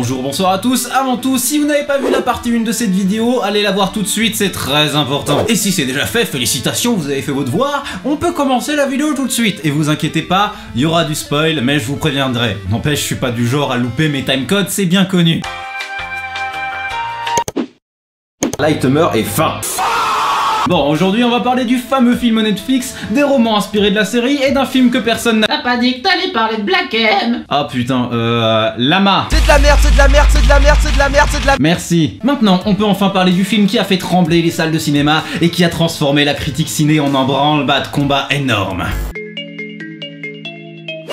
Bonjour, bonsoir à tous. Avant tout, si vous n'avez pas vu la partie 1 de cette vidéo, allez la voir tout de suite, c'est très important. Et si c'est déjà fait, félicitations, vous avez fait vos devoirs, on peut commencer la vidéo tout de suite. Et vous inquiétez pas, il y aura du spoil, mais je vous préviendrai. N'empêche, je suis pas du genre à louper mes timecodes, c'est bien connu. Light meurt et fin. Bon, aujourd'hui on va parler du fameux film Netflix, des romans inspirés de la série et d'un film que personne n'a... T'as pas dit que t'allais parler de Black M? Ah putain, Lama. C'est de la merde, c'est de la merde, c'est de la merde, c'est de la merde, c'est de la... Merci. Maintenant, on peut enfin parler du film qui a fait trembler les salles de cinéma et qui a transformé la critique ciné en un branle-bas de combat énorme.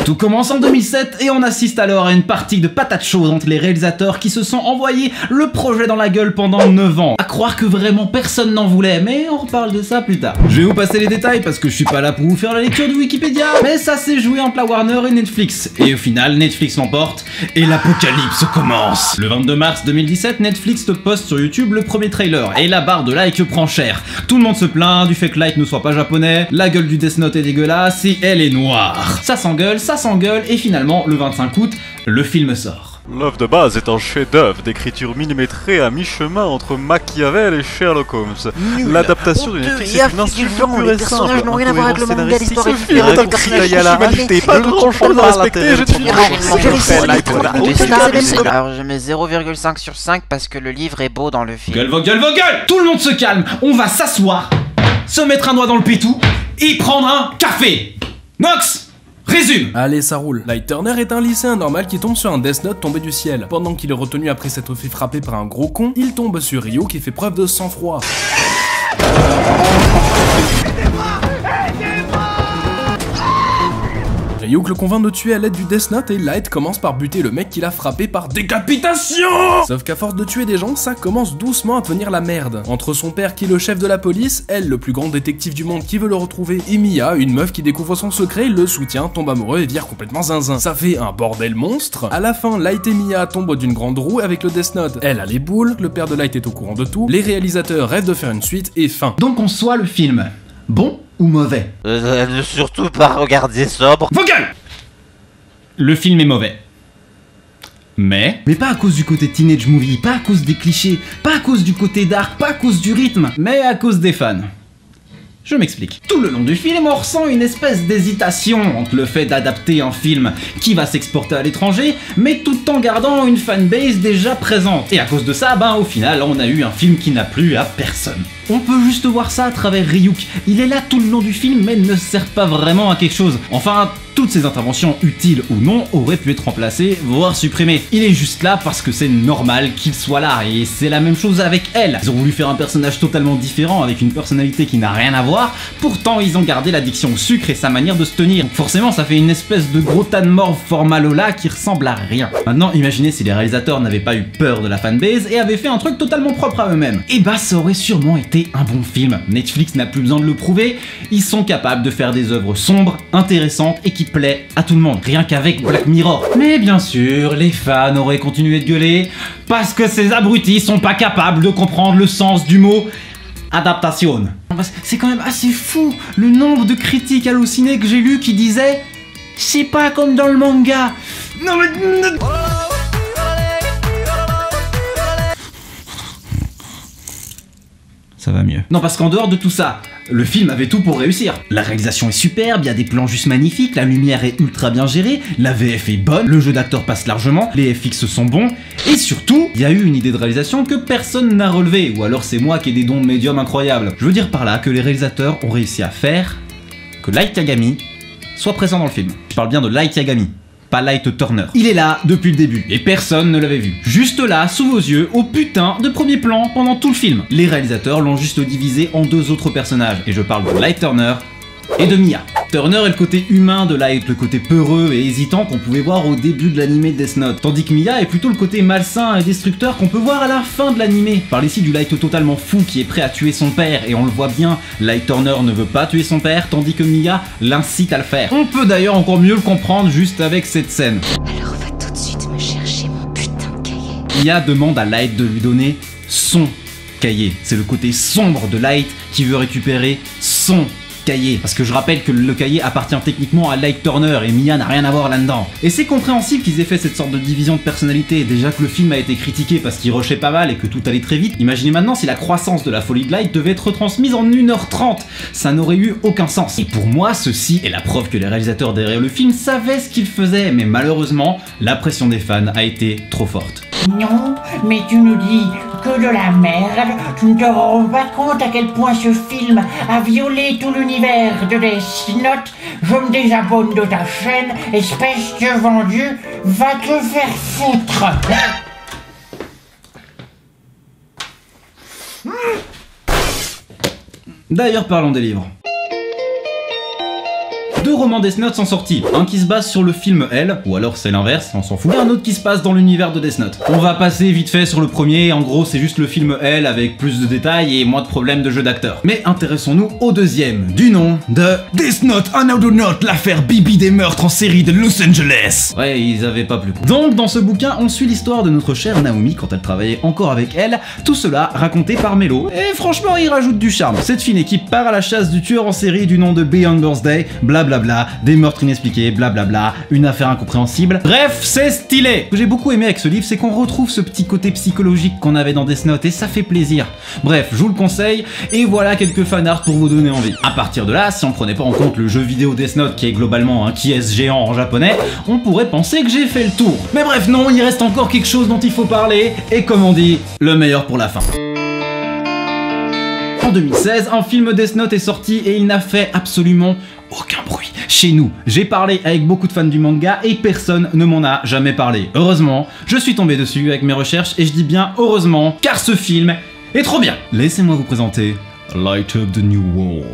Tout commence en 2007 et on assiste alors à une partie de patates chaudes entre les réalisateurs qui se sont envoyés le projet dans la gueule pendant 9 ans. À croire que vraiment personne n'en voulait, mais on reparle de ça plus tard. Je vais vous passer les détails parce que je suis pas là pour vous faire la lecture de Wikipédia, mais ça s'est joué entre la Warner et Netflix. Et au final, Netflix l'emporte et l'apocalypse commence. Le 22 mars 2017, Netflix te poste sur YouTube le premier trailer et la barre de like prend cher. Tout le monde se plaint du fait que Light ne soit pas japonais, la gueule du Death Note est dégueulasse et elle est noire. Ça s'engueule et finalement, le 25 août, le film sort. L'œuvre de base est un chef-d'œuvre d'écriture millimétrée à mi-chemin entre Machiavel et Sherlock Holmes. L'adaptation de Netflix est une insulte pure et simple. Un cohérent scénaristique se fait avec pas de grand chose à respecter, je suis... Alors je mets 0,5 sur 5 parce que le livre est beau dans le film. Gueule, tout le monde se calme, on va s'asseoir, se mettre un doigt dans le pétou et prendre un café. Nox, résume. Allez, ça roule. Light Turner est un lycéen normal qui tombe sur un Death Note tombé du ciel. Pendant qu'il est retenu après s'être fait frapper par un gros con, il tombe sur Ryo qui fait preuve de sang-froid. Ryuk le convainc de tuer à l'aide du Death Note et Light commence par buter le mec qui l'a frappé par décapitation. Sauf qu'à force de tuer des gens, ça commence doucement à devenir la merde. Entre son père qui est le chef de la police, elle le plus grand détective du monde qui veut le retrouver, et Mia, une meuf qui découvre son secret, le soutient, tombe amoureux et vire complètement zinzin. Ça fait un bordel monstre. À la fin, Light et Mia tombent d'une grande roue avec le Death Note. Elle a les boules, le père de Light est au courant de tout, les réalisateurs rêvent de faire une suite et fin. Donc on soit le film bon ou mauvais? Ne surtout pas regarder sobre. Vos gueules! Le film est mauvais. Mais pas à cause du côté teenage movie, pas à cause des clichés, pas à cause du côté dark, pas à cause du rythme, mais à cause des fans. Je m'explique. Tout le long du film, on ressent une espèce d'hésitation entre le fait d'adapter un film qui va s'exporter à l'étranger, mais tout en gardant une fanbase déjà présente. Et à cause de ça, au final, on a eu un film qui n'a plu à personne. On peut juste voir ça à travers Ryuk. Il est là tout le long du film, mais ne sert pas vraiment à quelque chose. Enfin, toutes ces interventions, utiles ou non, auraient pu être remplacées, voire supprimées. Il est juste là parce que c'est normal qu'il soit là, et c'est la même chose avec elle. Ils ont voulu faire un personnage totalement différent, avec une personnalité qui n'a rien à voir, pourtant ils ont gardé l'addiction au sucre et sa manière de se tenir. Donc forcément, ça fait une espèce de gros tas de morve format Lola qui ressemble à rien. Maintenant, imaginez si les réalisateurs n'avaient pas eu peur de la fanbase et avaient fait un truc totalement propre à eux-mêmes. Et ça aurait sûrement été un bon film. Netflix n'a plus besoin de le prouver, ils sont capables de faire des œuvres sombres, intéressantes et qui plaît à tout le monde, rien qu'avec Black Mirror. Mais bien sûr, les fans auraient continué de gueuler parce que ces abrutis sont pas capables de comprendre le sens du mot adaptation. C'est quand même assez fou le nombre de critiques hallucinées que j'ai lues qui disaient c'est pas comme dans le manga. Non mais... Ça va mieux. Non, parce qu'en dehors de tout ça, le film avait tout pour réussir. La réalisation est superbe, il y a des plans juste magnifiques, la lumière est ultra bien gérée, la VF est bonne, le jeu d'acteur passe largement, les FX sont bons, et surtout, il y a eu une idée de réalisation que personne n'a relevée, ou alors c'est moi qui ai des dons de médium incroyables. Je veux dire par là que les réalisateurs ont réussi à faire que Light Yagami soit présent dans le film. Je parle bien de Light Yagami. Pas Light Turner. Il est là depuis le début, et personne ne l'avait vu. Juste là, sous vos yeux, au putain de premier plan pendant tout le film. Les réalisateurs l'ont juste divisé en deux autres personnages, et je parle de Light Turner et de Mia. Turner est le côté humain de Light, le côté peureux et hésitant qu'on pouvait voir au début de l'animé Death Note, tandis que Mia est plutôt le côté malsain et destructeur qu'on peut voir à la fin de l'animé. Je parle ici du Light totalement fou qui est prêt à tuer son père, et on le voit bien, Light Turner ne veut pas tuer son père, tandis que Mia l'incite à le faire. On peut d'ailleurs encore mieux le comprendre juste avec cette scène. Alors va tout de suite me chercher mon putain de cahier. Mia demande à Light de lui donner son cahier. C'est le côté sombre de Light qui veut récupérer son cahier. Parce que je rappelle que le cahier appartient techniquement à Light Turner et Mia n'a rien à voir là-dedans. Et c'est compréhensible qu'ils aient fait cette sorte de division de personnalité. Déjà que le film a été critiqué parce qu'il rushait pas mal et que tout allait très vite. Imaginez maintenant si la croissance de la folie de Light devait être retransmise en 1h30. Ça n'aurait eu aucun sens. Et pour moi, ceci est la preuve que les réalisateurs derrière le film savaient ce qu'ils faisaient. Mais malheureusement, la pression des fans a été trop forte. Non, mais tu nous dis que de la merde. Tu ne te rends pas compte à quel point ce film a violé tout l'univers de Death Note. Je me désabonne de ta chaîne, espèce de vendu. Va te faire foutre. D'ailleurs, parlons des livres. 2 romans Death Note sont sortis, un qui se base sur le film Elle, ou alors c'est l'inverse, on s'en fout, et un autre qui se passe dans l'univers de Death Note. On va passer vite fait sur le premier, en gros c'est juste le film Elle avec plus de détails et moins de problèmes de jeu d'acteur. Mais intéressons-nous au deuxième, du nom de Death Note, Another Note, l'affaire Bibi des meurtres en série de Los Angeles. Ouais, ils avaient pas plus con. Donc dans ce bouquin, on suit l'histoire de notre chère Naomi quand elle travaillait encore avec elle, tout cela raconté par Mello, et franchement il rajoute du charme. Cette fine équipe part à la chasse du tueur en série du nom de Beyond Birthday, blablabla. Des meurtres inexpliqués, blablabla, une affaire incompréhensible. Bref, c'est stylé. Ce que j'ai beaucoup aimé avec ce livre, c'est qu'on retrouve ce petit côté psychologique qu'on avait dans Death Note et ça fait plaisir. Bref, je vous le conseille et voilà quelques fanarts pour vous donner envie. À partir de là, si on prenait pas en compte le jeu vidéo Death Note qui est globalement un qui-est géant en japonais, on pourrait penser que j'ai fait le tour. Mais bref, non, il reste encore quelque chose dont il faut parler et comme on dit, le meilleur pour la fin. En 2016, un film Death Note est sorti et il n'a fait absolument aucun bruit. Chez nous, j'ai parlé avec beaucoup de fans du manga et personne ne m'en a jamais parlé. Heureusement, je suis tombé dessus avec mes recherches et je dis bien heureusement car ce film est trop bien. Laissez-moi vous présenter Light Up the New World.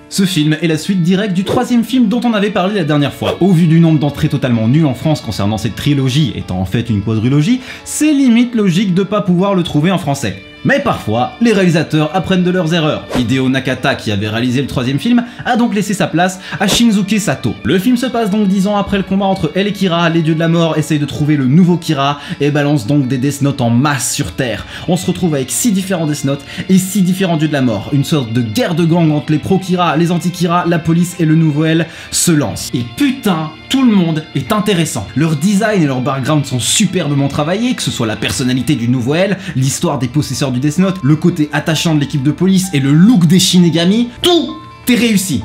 Ce film est la suite directe du 3e film dont on avait parlé la dernière fois. Au vu du nombre d'entrées totalement nulles en France concernant cette trilogie étant en fait une quadrilogie, c'est limite logique de pas pouvoir le trouver en français. Mais parfois, les réalisateurs apprennent de leurs erreurs. Hideo Nakata, qui avait réalisé le 3e film, a donc laissé sa place à Shinsuke Sato. Le film se passe donc 10 ans après le combat entre elle et Kira, les dieux de la mort essayent de trouver le nouveau Kira et balancent donc des Death Note en masse sur Terre. On se retrouve avec 6 différents Death Note et 6 différents dieux de la mort. Une sorte de guerre de gang entre les pro-Kira, les anti-Kira, la police et le nouveau L se lance. Et putain, tout le monde est intéressant. Leur design et leur background sont superbement travaillés, que ce soit la personnalité du nouveau L, l'histoire des possesseurs du Death Note, le côté attachant de l'équipe de police et le look des Shinigami, tout est réussi.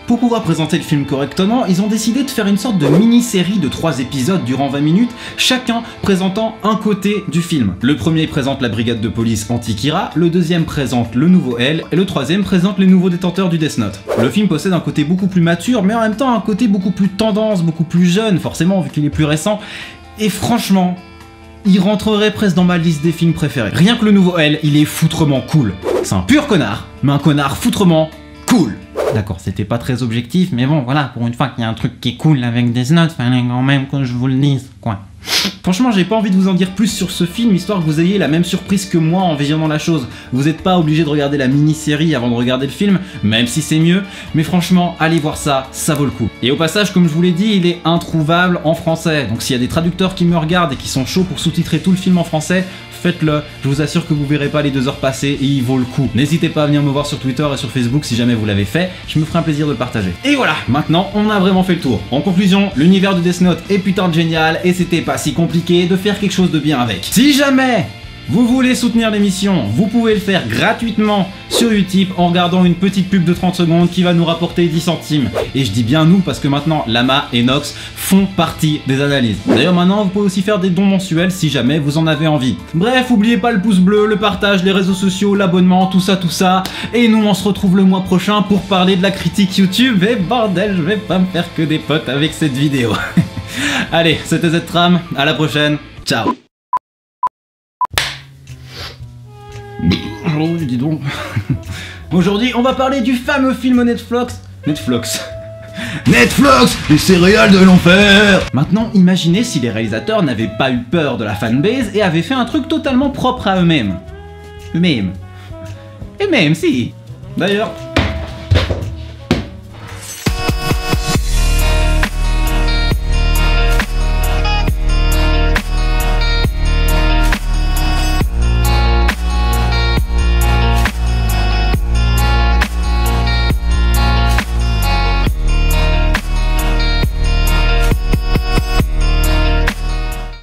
Pour pouvoir présenter le film correctement, ils ont décidé de faire une sorte de mini-série de 3 épisodes durant 20 minutes, chacun présentant un côté du film. Le premier présente la brigade de police anti-Kira, le deuxième présente le nouveau L, et le troisième présente les nouveaux détenteurs du Death Note. Le film possède un côté beaucoup plus mature, mais en même temps un côté beaucoup plus tendance, beaucoup plus jeune, forcément vu qu'il est plus récent, et franchement, il rentrerait presque dans ma liste des films préférés. Rien que le nouveau L, il est foutrement cool. C'est un pur connard, mais un connard foutrement cool. D'accord, c'était pas très objectif, mais bon, voilà, pour une fois qu'il y a un truc qui est cool avec Death Note, fallait quand même que je vous le dise, quoi. Franchement, j'ai pas envie de vous en dire plus sur ce film, histoire que vous ayez la même surprise que moi en visionnant la chose. Vous êtes pas obligé de regarder la mini-série avant de regarder le film, même si c'est mieux, mais franchement, allez voir ça, ça vaut le coup. Et au passage, comme je vous l'ai dit, il est introuvable en français, donc s'il y a des traducteurs qui me regardent et qui sont chauds pour sous-titrer tout le film en français, faites-le, je vous assure que vous verrez pas les 2 heures passer et il vaut le coup. N'hésitez pas à venir me voir sur Twitter et sur Facebook si jamais vous l'avez fait, je me ferai un plaisir de le partager. Et voilà, maintenant on a vraiment fait le tour. En conclusion, l'univers de Death Note est putain de génial et c'était pas si compliqué de faire quelque chose de bien avec. Si jamais vous voulez soutenir l'émission, vous pouvez le faire gratuitement sur Utip en regardant une petite pub de 30 secondes qui va nous rapporter 10 centimes. Et je dis bien nous parce que maintenant Lama et Nox font partie des analyses. D'ailleurs maintenant vous pouvez aussi faire des dons mensuels si jamais vous en avez envie. Bref, oubliez pas le pouce bleu, le partage, les réseaux sociaux, l'abonnement, tout ça. Et nous on se retrouve le mois prochain pour parler de la critique YouTube. Et bordel, je vais pas me faire que des potes avec cette vidéo. Allez, c'était Z-Tram, à la prochaine, ciao. Oh, dis donc. Aujourd'hui, on va parler du fameux film Netflix, les céréales de l'enfer. Maintenant, imaginez si les réalisateurs n'avaient pas eu peur de la fanbase et avaient fait un truc totalement propre à eux-mêmes. Et même si. D'ailleurs,